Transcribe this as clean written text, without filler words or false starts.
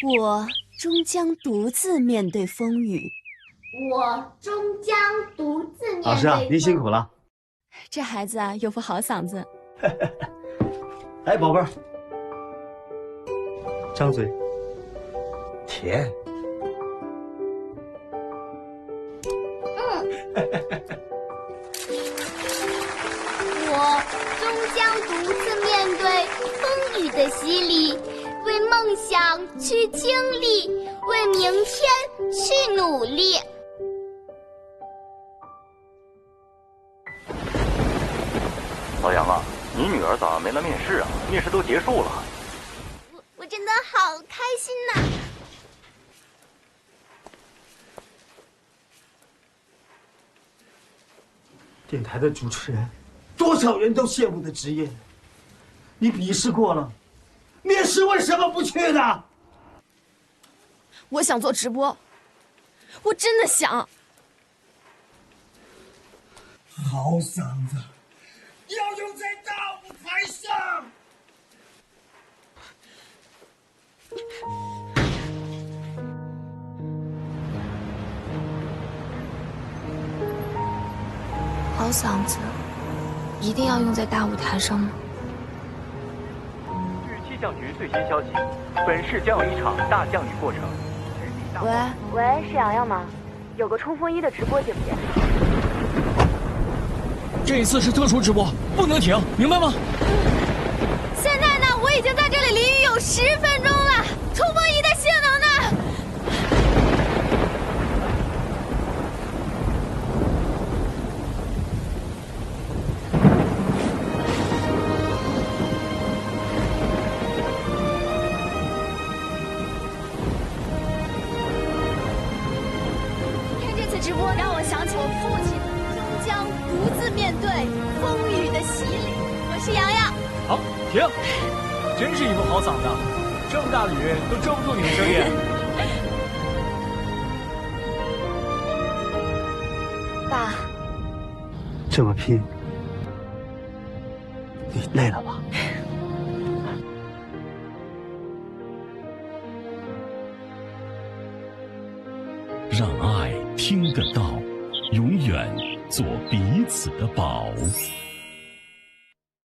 我终将独自面对风雨。我终将独自面对。老师啊，您辛苦了。这孩子啊，有副好嗓子。哎，宝贝儿，张嘴，甜。我终将独自面对风雨的洗礼，为梦想去经历，为明天去努力。老杨啊，你女儿咋没来面试啊？面试都结束了。我真的好开心呐！电台的主持人，多少人都羡慕的职业，你笔试过了，面试为什么不去呢？我想做直播，我真的想。好嗓子要用在大舞台上。好嗓子，一定要用在大舞台上吗？据气象局最新消息，本市将有一场大降雨过程。喂，是洋洋吗？有个冲锋衣的直播，接不接？这一次是特殊直播，不能停，明白吗？现在呢，我已经在这里淋雨有10分钟了，冲锋衣的性能呢？看这次直播，让我想起我父亲终将独自面对风雨的洗礼。我是洋洋。好，停！真是一副好嗓子，这么大的雨都遮不住你的声音。爸，这么拼，你累了吧？让爱听得到，永远做彼此的宝。